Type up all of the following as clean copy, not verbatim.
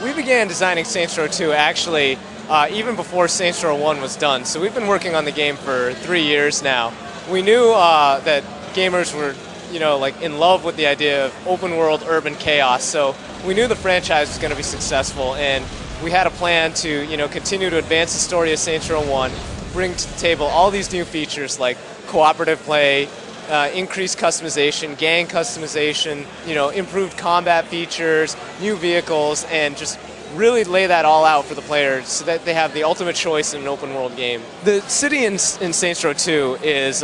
We began designing Saints Row 2 actually even before Saints Row 1 was done. So we've been working on the game for 3 years now. We knew that gamers were, like in love with the idea of open world urban chaos. So we knew the franchise was going to be successful, and we had a plan to, continue to advance the story of Saints Row 1, bring to the table all these new features like cooperative play, increased customization, gang customization, improved combat features, new vehicles, and just really lay that all out for the players so that they have the ultimate choice in an open world game. The city in Saints Row 2 is,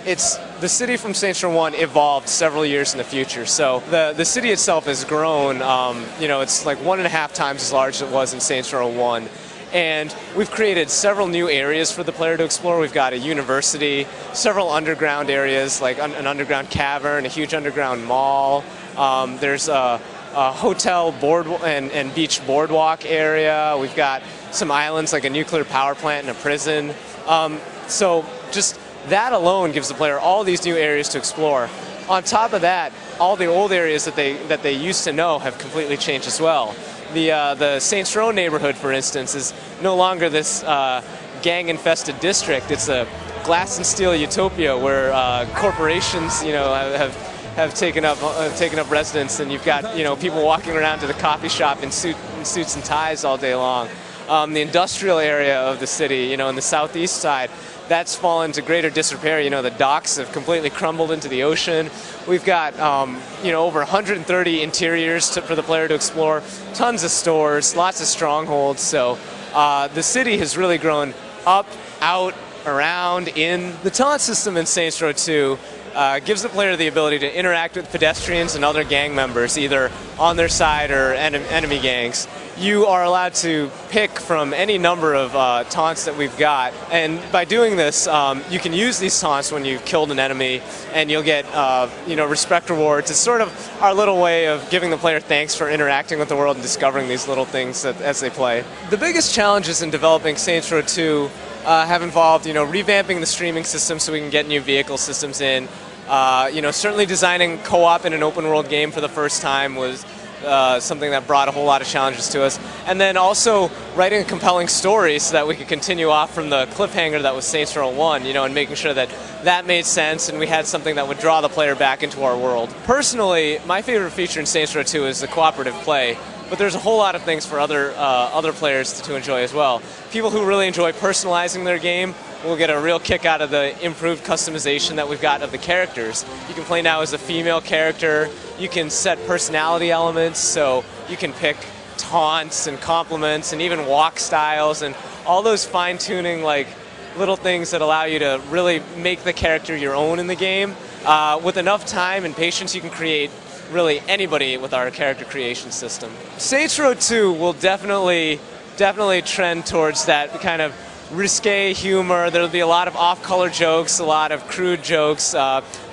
it's the city from Saints Row 1 evolved several years in the future. So the city itself has grown, it's like 1.5 times as large as it was in Saints Row 1. And we've created several new areas for the player to explore. We've got a university, several underground areas like an underground cavern, a huge underground mall. There's a hotel and beach boardwalk area. We've got some islands like a nuclear power plant and a prison. So just that alone gives the player all these new areas to explore. On top of that, all the old areas that they used to know have completely changed as well. The Saints Row neighborhood, for instance, is no longer this gang-infested district. It's a glass and steel utopia where corporations, have taken up residence, and you've got people walking around to the coffee shop in suits and ties all day long. The industrial area of the city, in the southeast side, that's fallen to greater disrepair. The docks have completely crumbled into the ocean. We've got over 130 interiors for the player to explore, tons of stores, lots of strongholds. So the city has really grown up, out, around, in. The taunt system in Saints Row 2 gives the player the ability to interact with pedestrians and other gang members, either on their side or enemy gangs. You are allowed to pick from any number of taunts that we've got, and by doing this, you can use these taunts when you've killed an enemy, and you'll get respect rewards. It's sort of our little way of giving the player thanks for interacting with the world and discovering these little things as they play. The biggest challenges in developing Saints Row 2 have involved, revamping the streaming system so we can get new vehicle systems in. Certainly designing co-op in an open world game for the first time was something that brought a whole lot of challenges to us. And then also writing a compelling story so that we could continue off from the cliffhanger that was Saints Row 1, and making sure that that made sense and we had something that would draw the player back into our world. Personally, my favorite feature in Saints Row 2 is the cooperative play. But there's a whole lot of things for other players to enjoy as well. People who really enjoy personalizing their game will get a real kick out of the improved customization that we've got of the characters. You can play now as a female character. You can set personality elements, so you can pick taunts and compliments and even walk styles and all those fine-tuning little things that allow you to really make the character your own in the game. With enough time and patience, you can create really anybody with our character creation system. Saints Row 2 will definitely trend towards that kind of risque humor. There'll be a lot of off-color jokes, a lot of crude jokes,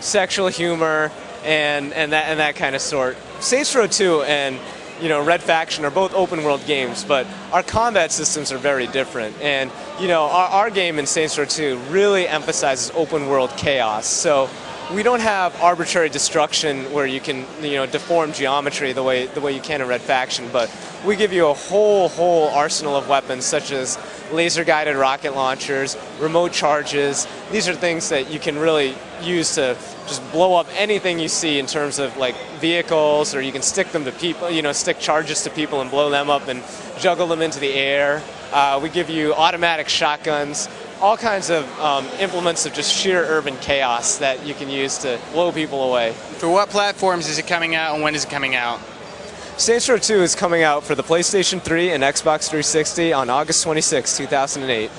sexual humor, and that kind of sort. Saints Row 2 and Red Faction are both open-world games, but our combat systems are very different. And our game in Saints Row 2 really emphasizes open-world chaos. So we don't have arbitrary destruction where you can, deform geometry the way you can in Red Faction, but we give you a whole arsenal of weapons such as laser-guided rocket launchers, remote charges. These are things that you can really use to just blow up anything you see in terms of vehicles, or you can stick them to people, stick charges to people and blow them up and juggle them into the air. We give you automatic shotguns. All kinds of implements of just sheer urban chaos that you can use to blow people away. For what platforms is it coming out, and when is it coming out? Saints Row 2 is coming out for the PlayStation 3 and Xbox 360 on August 26, 2008.